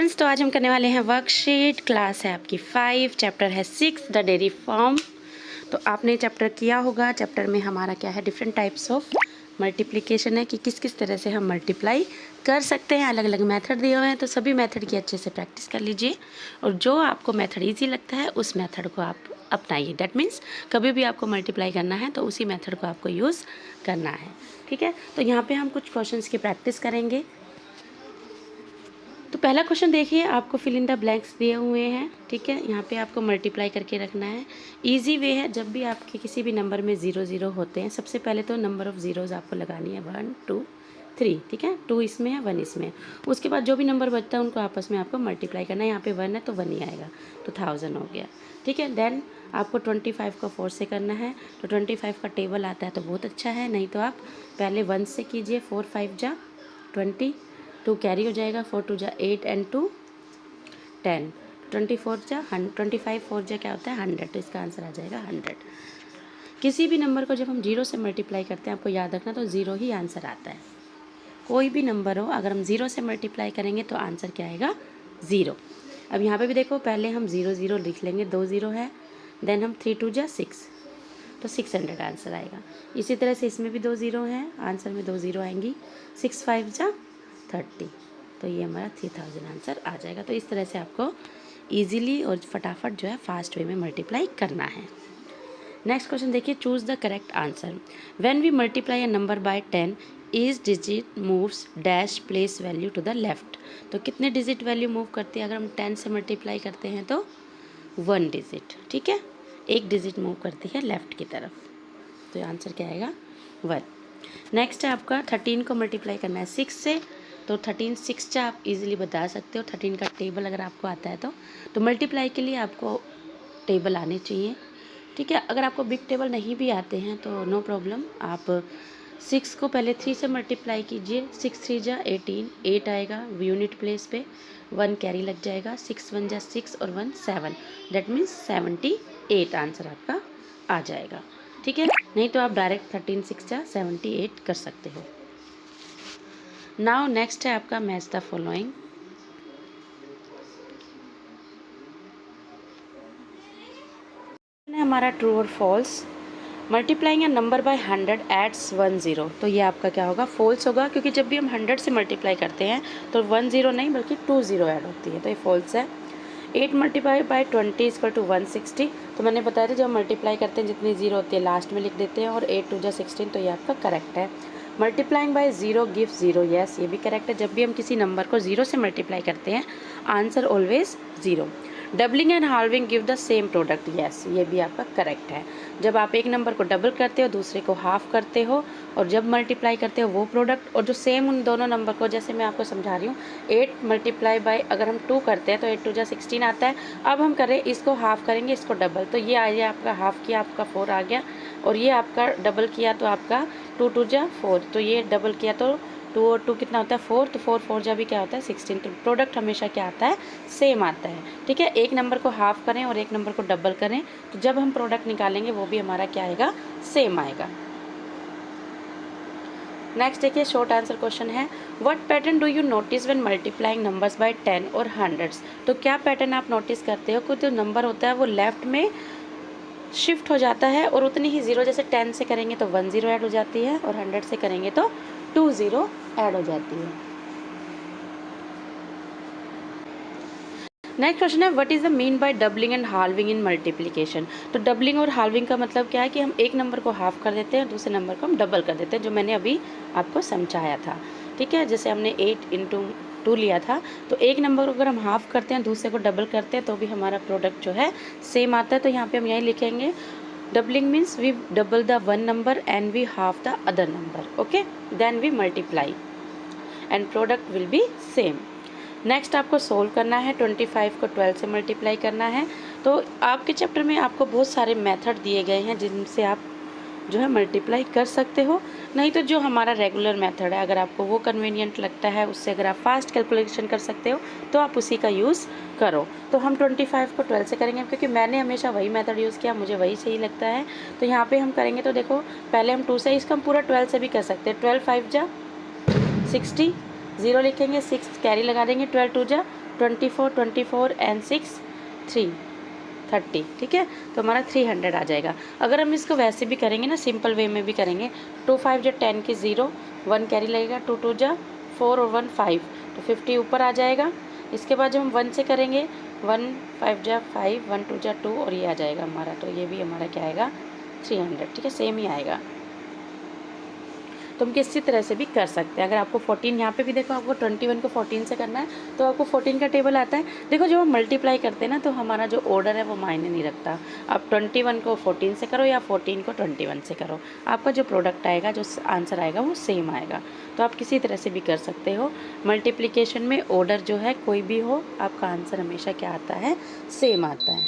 Students, तो आज हम करने वाले हैं वर्कशीट। क्लास है आपकी 5, चैप्टर है 6 द डेयरी फॉर्म। तो आपने चैप्टर किया होगा। चैप्टर में हमारा क्या है, डिफरेंट टाइप्स ऑफ मल्टीप्लिकेशन है कि किस किस तरह से हम मल्टीप्लाई कर सकते हैं। अलग अलग मेथड दिए हुए हैं, तो सभी मेथड की अच्छे से प्रैक्टिस कर लीजिए और जो आपको मेथड ईजी लगता है उस मेथड को आप अपनाइए। दैट मीन्स कभी भी आपको मल्टीप्लाई करना है तो उसी मेथड को आपको यूज़ करना है। ठीक है, तो यहाँ पे हम कुछ क्वेश्चंस की प्रैक्टिस करेंगे। तो पहला क्वेश्चन देखिए, आपको फिल इन द ब्लैंक्स दिए हुए हैं। ठीक है, यहाँ पे आपको मल्टीप्लाई करके रखना है। इजी वे है, जब भी आपके किसी भी नंबर में 0 0 होते हैं, सबसे पहले तो नंबर ऑफ़ ज़ीरोज़ आपको लगानी है 1 2 3। ठीक है, 2 इसमें है, 1 इसमें है। उसके बाद जो भी नंबर बचता है उनको आपस में आपको मल्टीप्लाई करना है। यहाँ पे 1 है तो 1 ही आएगा, तो 1000 हो गया। ठीक है, देन आपको 25 को 4 से करना है। तो 25 का टेबल आता है तो बहुत अच्छा है, नहीं तो आप पहले 1 से कीजिए। 4 5 जा 20, 2 कैरी हो जाएगा, 4 2 जा 8 एंड 2 10, 24 जा 25 4 जा क्या होता है 100, तो इसका आंसर आ जाएगा 100। किसी भी नंबर को जब हम 0 से मल्टीप्लाई करते हैं, आपको याद रखना, तो 0 ही आंसर आता है। कोई भी नंबर हो, अगर हम 0 से मल्टीप्लाई करेंगे तो आंसर क्या आएगा 0। अब यहाँ पे भी देखो, पहले हम 0 0 लिख लेंगे, 2 0 है, देन हम 3 2 जा 6, तो 600 आंसर आएगा। इसी तरह से इसमें भी 2 0 हैं, आंसर में 2 0 आएंगी। 6 5 जा 30, तो ये हमारा 3000 आंसर आ जाएगा। तो इस तरह से आपको इजीली और फटाफट जो है फास्ट वे में मल्टीप्लाई करना है। नेक्स्ट क्वेश्चन देखिए, choose the correct answer. When we multiply a number by 10, each digit moves dash place value to the left. तो कितने डिजिट वैल्यू मूव करती है? अगर हम 10 से मल्टीप्लाई करते हैं तो 1 डिजिट। ठीक है, एक डिजिट मूव करती है लेफ्ट की तरफ, तो आंसर क्या आएगा 1। नेक्स्ट है आपका 13 को मल्टीप्लाई करना है 6 से, तो 13 6 जा आप इजीली बता सकते हो। 13 का टेबल अगर आपको आता है तो मल्टीप्लाई के लिए आपको टेबल आने चाहिए। ठीक है, अगर आपको बिग टेबल नहीं भी आते हैं तो नो प्रॉब्लम, आप 6 को पहले 3 से मल्टीप्लाई कीजिए। 6 3 जा 18, 8 आएगा यूनिट प्लेस पे, 1 कैरी लग जाएगा। 6 1 जा 6 और 1 7, दैट मीन्स 78 आंसर आपका आ जाएगा। ठीक है, नहीं तो आप डायरेक्ट 13 6 जा 78 कर सकते हो। नाउ नेक्स्ट है आपका मैच द फॉलोइंग। हमारा ट्रू और false. Multiplying a number by 100 adds 1 0, तो ये आपका क्या होगा, फॉल्स होगा, क्योंकि जब भी हम 100 से मल्टीप्लाई करते हैं तो 1 0 नहीं बल्कि 2 0 ऐड होती है, तो ये फॉल्स है। 8 मल्टीप्लाई बाय 20 इक्वल टू 160, तो मैंने बताया था जब मल्टीप्लाई करते हैं जितनी जीरो होती है लास्ट में लिख देते हैं, और 8 2 जा 16, तो ये आपका करेक्ट है। मल्टीप्लाइंग बाय 0 गिव 0, यस ये भी करेक्ट है। जब भी हम किसी नंबर को 0 से मल्टीप्लाई करते हैं answer always 0। Doubling and halving give the same product, yes ये भी आपका करेक्ट है। जब आप एक नंबर को डबल करते हो, दूसरे को हाफ करते हो, और जब मल्टीप्लाई करते हो वो प्रोडक्ट, और जो सेम उन दोनों नंबर को, जैसे मैं आपको समझा रही हूँ, 8 मल्टीप्लाई बाय अगर हम 2 करते हैं तो 8 2 जा 16 आता है। अब हम करें इसको हाफ करेंगे, इसको डबल, तो ये आ गया आपका हाफ किया आपका 4 आ गया, और ये आपका डबल किया तो आपका 2 2 जा 4, तो ये डबल किया तो 2 और 2 कितना होता है 4, तो 4 4 जा भी क्या होता है 16, तो प्रोडक्ट हमेशा क्या आता है सेम आता है। ठीक है, एक नंबर को हाफ करें और एक नंबर को डबल करें, तो जब हम प्रोडक्ट निकालेंगे वो भी हमारा क्या आएगा, सेम आएगा। नेक्स्ट देखिए, शॉर्ट आंसर क्वेश्चन है, what pattern do you notice when multiplying numbers by 10 और 100। तो क्या पैटर्न आप नोटिस करते हो कि जो नंबर होता है वो लेफ्ट में शिफ्ट हो जाता है, और उतनी ही जीरो, जैसे 10 से करेंगे तो 1 0 ऐड हो जाती है, और 100 से करेंगे तो 2 0 ऐड हो जाती है। नेक्स्ट क्वेश्चन है, what is the mean by doubling and halving in multiplication. तो डबलिंग और हाल्विंग का मतलब क्या है कि हम एक नंबर को हाफ कर देते हैं, दूसरे नंबर को हम डबल कर देते हैं, जो मैंने अभी आपको समझाया था। ठीक है, जैसे हमने 8 × 2 लिया था, तो एक नंबर को अगर हम हाफ करते हैं, दूसरे को डबल करते हैं, तो भी हमारा प्रोडक्ट जो है सेम आता है। तो यहाँ पे हम यही लिखेंगे, doubling means we double the one number and we half the other number, okay, then we multiply and product will be same. Next आपको सोल्व करना है, 25 को 12 से मल्टीप्लाई करना है। तो आपके चैप्टर में आपको बहुत सारे मेथड दिए गए हैं जिनसे आप जो है मल्टीप्लाई कर सकते हो, नहीं तो जो हमारा रेगुलर मेथड है, अगर आपको वो कन्वीनियंट लगता है, उससे अगर आप फास्ट कैलकुलेशन कर सकते हो तो आप उसी का यूज़ करो। तो हम 25 को 12 से करेंगे, क्योंकि मैंने हमेशा वही मेथड यूज़ किया, मुझे वही सही लगता है। तो यहाँ पे हम करेंगे, तो देखो पहले हम 2 से, इसका हम पूरा 12 से भी कर सकते हैं। 12 5 जा 60, 0 लिखेंगे, 6 कैरी लगा देंगे, 12 2 जा 24, 24 एंड 6 3 30, ठीक है। तो हमारा 300 आ जाएगा। अगर हम इसको वैसे भी करेंगे ना, सिंपल वे में भी करेंगे, 2 5 जा 10 की 0, 1 कैरी लगेगा, 2 2 जा 4 और 1 5, तो 50 ऊपर आ जाएगा। इसके बाद जब हम 1 से करेंगे, 1 5 जा 5, 1 2 जा 2 और ये आ जाएगा हमारा, तो ये भी हमारा क्या आएगा 300, ठीक है, सेम ही आएगा। तो हम किसी तरह से भी कर सकते हैं। अगर आपको 14, यहाँ पे भी देखो आपको 21 को 14 से करना है, तो आपको 14 का टेबल आता है। देखो जब हम मल्टीप्लाई करते हैं ना, तो हमारा जो ऑर्डर है वो मायने नहीं रखता। आप 21 को 14 से करो या 14 को 21 से करो, आपका जो प्रोडक्ट आएगा, जो आंसर आएगा वो सेम आएगा। तो आप किसी तरह से भी कर सकते हो। मल्टीप्लिकेशन में ऑर्डर जो है कोई भी हो, आपका आंसर हमेशा क्या आता है, सेम आता है,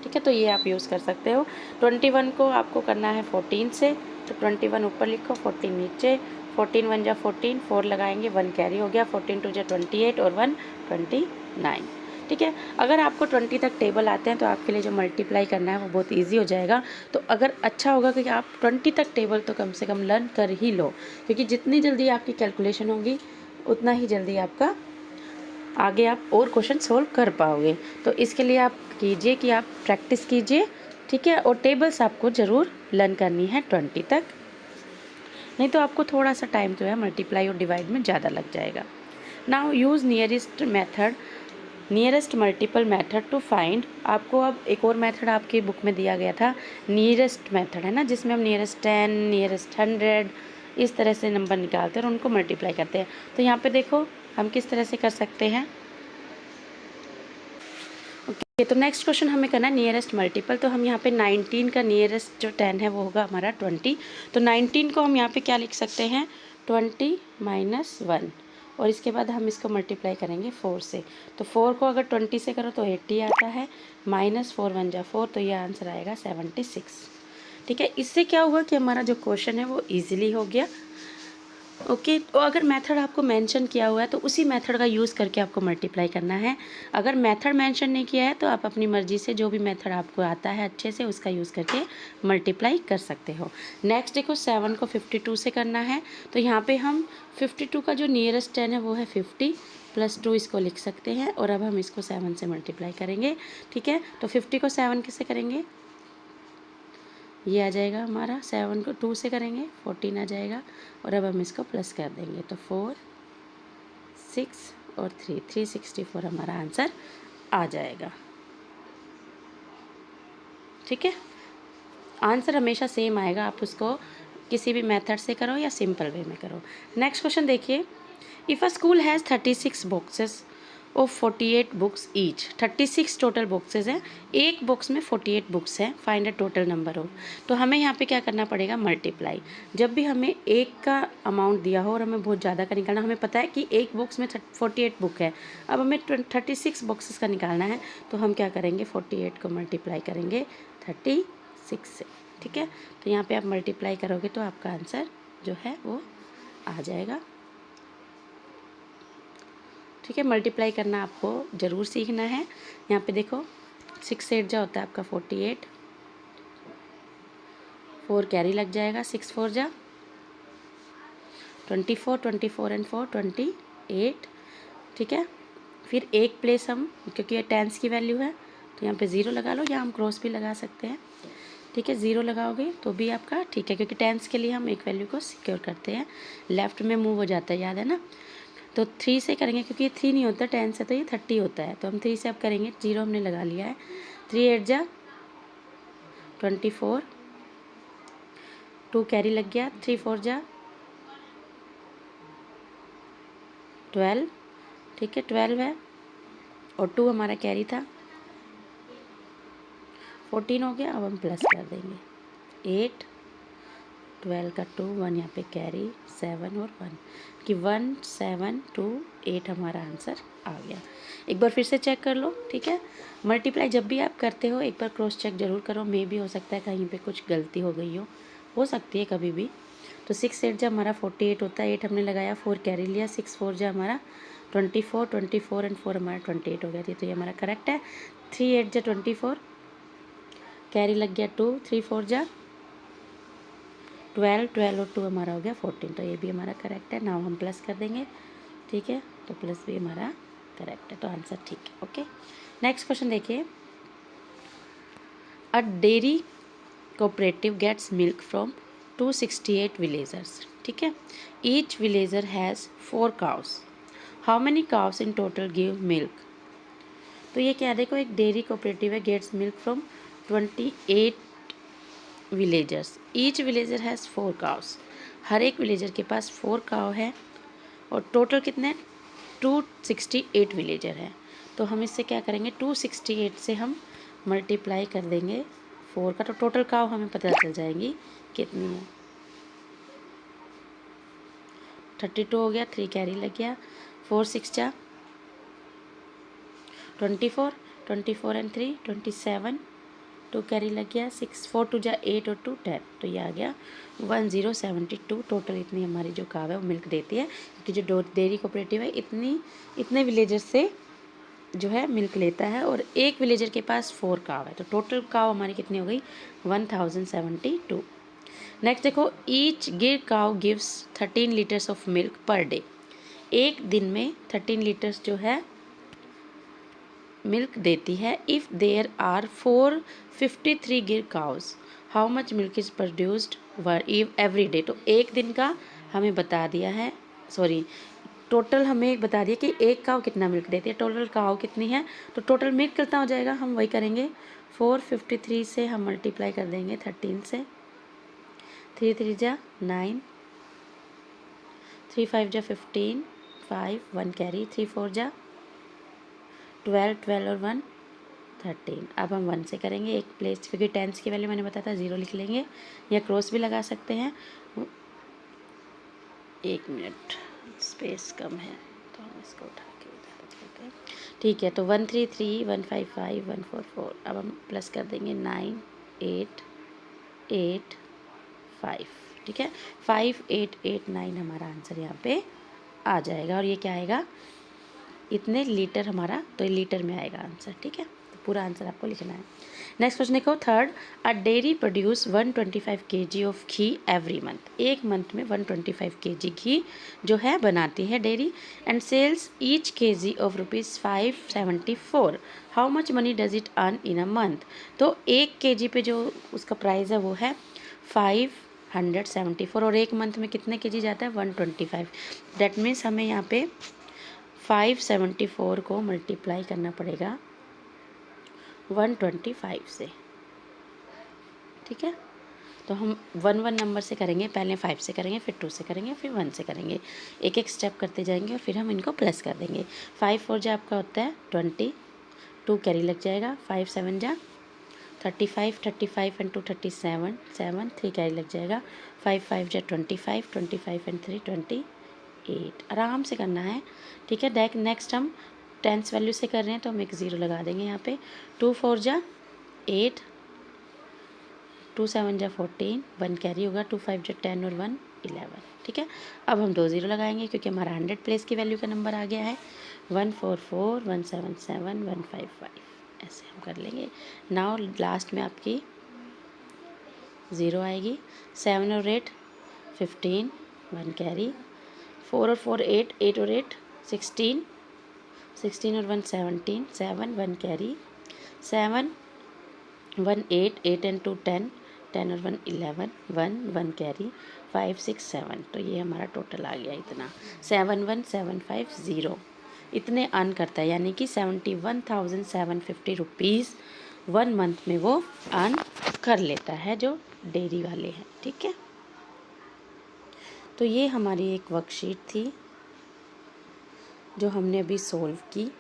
ठीक है। तो ये आप यूज़ कर सकते हो। 21 को आपको करना है 14 से, तो 21 ऊपर लिखो, 14 नीचे, 14 1 जा 14, 4 लगाएंगे, 1 कैरी हो गया, 14 2 जा 28 और 1 29, ठीक है। अगर आपको 20 तक टेबल आते हैं तो आपके लिए जो मल्टीप्लाई करना है वो बहुत ईजी हो जाएगा। तो अगर अच्छा होगा कि आप 20 तक टेबल तो कम से कम लर्न कर ही लो, क्योंकि जितनी जल्दी आपकी कैलकुलेशन होगी उतना ही जल्दी आपका आगे आप और क्वेश्चन सोल्व कर पाओगे। तो इसके लिए आप कीजिए कि आप प्रैक्टिस कीजिए, ठीक है। और टेबल्स आपको ज़रूर लर्न करनी है 20 तक, नहीं तो आपको थोड़ा सा टाइम जो है मल्टीप्लाई और डिवाइड में ज़्यादा लग जाएगा। Now use nearest method, nearest multiple method to find. आपको अब एक और मेथड आपकी बुक में दिया गया था, नियरेस्ट मेथड है ना, जिसमें हम नियरेस्ट 10, नियरेस्ट 100 इस तरह से नंबर निकालते हैं और उनको मल्टीप्लाई करते हैं। तो यहाँ पे देखो हम किस तरह से कर सकते हैं। ओके, तो नेक्स्ट क्वेश्चन हमें करना है नियरेस्ट मल्टीपल। तो हम यहाँ पे 19 का नियरेस्ट जो 10 है वो होगा हमारा 20। तो 19 को हम यहाँ पे क्या लिख सकते हैं, 20 माइनस 1, और इसके बाद हम इसको मल्टीप्लाई करेंगे 4 से। तो 4 को अगर 20 से करो तो 80 आता है, माइनस 4 1 जा 4, तो ये आंसर आएगा 76, ठीक है। इससे क्या हुआ कि हमारा जो क्वेश्चन है वो ईजिली हो गया। ओके, तो अगर मेथड आपको मेंशन किया हुआ है तो उसी मेथड का यूज़ करके आपको मल्टीप्लाई करना है। अगर मेथड मेंशन नहीं किया है तो आप अपनी मर्ज़ी से जो भी मेथड आपको आता है अच्छे से उसका यूज़ करके मल्टीप्लाई कर सकते हो। नेक्स्ट देखो 7 को 52 से करना है। तो यहाँ पे हम 52 का जो नियरेस्ट 10 है वो है 50 प्लस 2, इसको लिख सकते हैं। और अब हम इसको 7 से मल्टीप्लाई करेंगे, ठीक है। तो 50 को 7 कैसे करेंगे, ये आ जाएगा हमारा, 7 को 2 से करेंगे 14 आ जाएगा, और अब हम इसको प्लस कर देंगे तो 4 6 और 3 364 हमारा आंसर आ जाएगा, ठीक है। आंसर हमेशा सेम आएगा, आप उसको किसी भी मेथड से करो या सिंपल वे में करो। नेक्स्ट क्वेश्चन देखिए, if a school has 36 boxes of 48 books each, 36 total boxes हैं, एक बॉक्स में 48 बुक्स हैं, find a total number of. तो हमें यहाँ पे क्या करना पड़ेगा, मल्टीप्लाई। जब भी हमें एक का अमाउंट दिया हो और हमें बहुत ज़्यादा का निकालना, हमें पता है कि एक बॉक्स में 48 बुक है, अब हमें 36 बॉक्सेस का निकालना है, तो हम क्या करेंगे 48 को मल्टीप्लाई करेंगे 36 से, ठीक है। तो यहाँ पर आप मल्टीप्लाई करोगे तो आपका आंसर जो है वो आ जाएगा, ठीक है। मल्टीप्लाई करना आपको ज़रूर सीखना है। यहाँ पे देखो 6 8 जा होता है आपका 48, 4 कैरी लग जाएगा, 6 4 जा 24, 24 एंड 4 28, ठीक है। फिर एक प्लेस हम, क्योंकि ये टेंस की वैल्यू है तो यहाँ पे 0 लगा लो, या हम क्रॉस भी लगा सकते हैं, ठीक है। 0 लगाओगे तो भी आपका ठीक है, क्योंकि टेंस के लिए हम एक वैल्यू को सिक्योर करते हैं, लेफ़्ट में मूव हो जाता है, याद है ना। तो 3 से करेंगे, क्योंकि ये 3 नहीं होता 10 से, तो ये 30 होता है, तो हम 3 से अब करेंगे, 0 हमने लगा लिया है, 3 8 जा 24, 2 कैरी लग गया, 3 4 जा 12, ठीक है, 12 है, और 2 हमारा कैरी था, 14 हो गया। अब हम प्लस कर देंगे 8, 12 का 2, 1 यहाँ पे कैरी, 7 और 1, कि 1 7 2 8 हमारा आंसर आ गया। एक बार फिर से चेक कर लो, ठीक है। मल्टीप्लाई जब भी आप करते हो एक बार क्रॉस चेक ज़रूर करो, मे भी हो सकता है कहीं पे कुछ गलती हो गई हो सकती है कभी भी। तो 6 8 जा हमारा 48 होता है, 8 हमने लगाया, 4 कैरी लिया, 6 4 जा हमारा 24, 24 एंड 4 हमारा 28 हो गया थी, तो ये हमारा करेक्ट है। 3 8 जा 24, कैरी लग गया 2, 3 4 जा 12, 12 और 2 हमारा हो गया 14, तो ये भी हमारा करेक्ट है। नाउ हम प्लस कर देंगे, ठीक है, तो प्लस भी हमारा करेक्ट है, तो आंसर ठीक है। ओके, नेक्स्ट क्वेश्चन देखिए। A dairy cooperative gets milk from 268 villagers, ठीक है। Each villager has 4 cows, how many cows in total give milk. तो ये क्या, देखो एक डेयरी कोऑपरेटिव है, gets milk from 28 villagers, each villager has 4 cows, हर एक विलेजर के पास 4 काउ है और टोटल कितने 268 विलेजर है। तो हम इससे क्या करेंगे, 268 से हम मल्टीप्लाई कर देंगे 4 का, तो टोटल काउ हमें पता चल जाएंगी कितनी है। 32 हो गया, 3 कैरी लग गया, 4 6 जा 24, 24 एंड 3 27, 2 कैरी लग गया, 6 4 2 जा 8 और 2 10, तो ये आ गया 1072। टोटल इतनी हमारी जो काव है वो मिल्क देती है, क्योंकि जो डेयरी कोऑपरेटिव है इतने विलेजर से जो है मिल्क लेता है और एक विलेजर के पास 4 काव है, तो टोटल काव हमारी कितनी हो गई 1072। नेक्स्ट देखो, ईच गिर काव gives 13 litres of milk per day, एक दिन में 13 लीटर्स जो है मिल्क देती है। इफ़ देयर आर 453 गिर cows, how much milk is produced every day. तो एक दिन का हमें बता दिया है, सॉरी टोटल हमें बता दिया कि एक काव कितना मिल्क देती है, टोटल काव कितनी है, तो टोटल मिल्क कितना हो जाएगा, हम वही करेंगे 453 से हम मल्टीप्लाई कर देंगे 13 से, 3 3 जा 9, 3 5 जा 15, 5 1 कैरी, 3 4 जा 12, 12 और 1 13। अब हम 1 से करेंगे एक प्लेस, क्योंकि टेंस की वैल्यू मैंने बताया था 0 लिख लेंगे या क्रॉस भी लगा सकते हैं। 1 मिनट स्पेस कम है तो हम इसको उठा के उधर रख लेते हैं, ठीक है। तो 133 155 144, अब हम प्लस कर देंगे 9 8 8 5, ठीक है। 5 8 8 9 हमारा आंसर यहाँ पे आ जाएगा, और ये क्या आएगा इतने लीटर हमारा, तो ये लीटर में आएगा आंसर, ठीक है। तो पूरा आंसर आपको लिखना है। नेक्स्ट क्वेश्चन देखो, third, a dairy produce 125 kg of ghee every month, एक मंथ में 125 kg घी जो है बनाती है dairy, and sells each kg of ₹574, how much money does it earn in a month. तो 1 kg पे जो उसका प्राइस है वो है 574, और एक मंथ में कितने kg जाता है 125। दैट मीन्स हमें यहाँ पे 574 को मल्टीप्लाई करना पड़ेगा 125 से, ठीक है। तो हम 1 नंबर से करेंगे, पहले 5 से करेंगे, फिर 2 से करेंगे, फिर 1 से करेंगे, एक एक स्टेप करते जाएंगे और फिर हम इनको प्लस कर देंगे। 5 4 जा आपका होता है 20, 2 कैरी लग जाएगा, 5 7 जा 35, 35 एंड 2 37, 7 3 कैरी लग जाएगा, 5 5 जा 25, 25 एंड 3 28। आराम से करना है, ठीक है। नेक्स्ट हम टेंस वैल्यू से कर रहे हैं तो हम एक 0 लगा देंगे यहाँ पे। 2 4 जा 8, 2 7 जा 14, 1 कैरी होगा, 2 5 जा 10 और 1 11, ठीक है। अब हम 2 0 लगाएंगे क्योंकि हमारा 100 प्लेस की वैल्यू का नंबर आ गया है। 144 177 155, ऐसे हम कर लेंगे। नाउ लास्ट में आपकी 0 आएगी। 7 और 8 15, 1 कैरी, 4 और 4 8, 8 और 8 16, 16 और 1 17, 7 1 कैरी, 7 1 8, 8 एंड 2 10, 10 और 1 11, 1 1 कैरी, 5 6 7। तो ये हमारा टोटल आ गया इतना 71750, इतने अर्न करता है, यानी कि 71,750 रुपीज़ 1 मंथ में वो अर्न कर लेता है जो डेयरी वाले हैं, ठीक है। तो ये हमारी एक वर्कशीट थी जो हमने अभी सॉल्व की।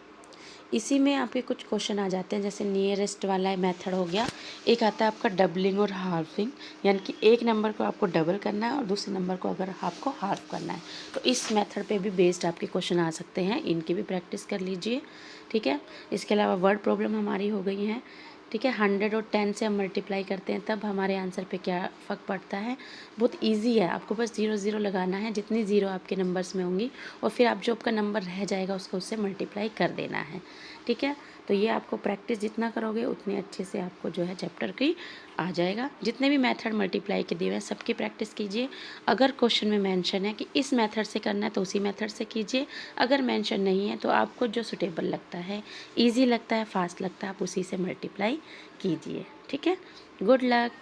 इसी में आपके कुछ क्वेश्चन आ जाते हैं, जैसे नियरेस्ट वाला मेथड हो गया, एक आता है आपका डबलिंग और हार्फिंग, यानी कि एक नंबर को आपको डबल करना है और दूसरे नंबर को अगर आपको हार्फ करना है, तो इस मेथड पे भी बेस्ड आपके क्वेश्चन आ सकते हैं, इनकी भी प्रैक्टिस कर लीजिए, ठीक है। इसके अलावा वर्ड प्रॉब्लम हमारी हो गई हैं, ठीक है। 100 और 10 से हम मल्टीप्लाई करते हैं तब हमारे आंसर पे क्या फ़र्क पड़ता है, बहुत इजी है, आपको बस 0 0 लगाना है, जितनी 0 आपके नंबर्स में होंगी और फिर आप जो आपका नंबर रह जाएगा उसको उससे मल्टीप्लाई कर देना है, ठीक है। तो ये आपको प्रैक्टिस जितना करोगे उतने अच्छे से आपको जो है चैप्टर की आ जाएगा। जितने भी मेथड मल्टीप्लाई के दिए हुए हैं सबकी प्रैक्टिस कीजिए। अगर क्वेश्चन में मेंशन है कि इस मेथड से करना है तो उसी मेथड से कीजिए। अगर मेंशन नहीं है तो आपको जो सुटेबल लगता है, ईजी लगता है, फास्ट लगता है, आप उसी से मल्टीप्लाई कीजिए। ठीक है, गुड लक।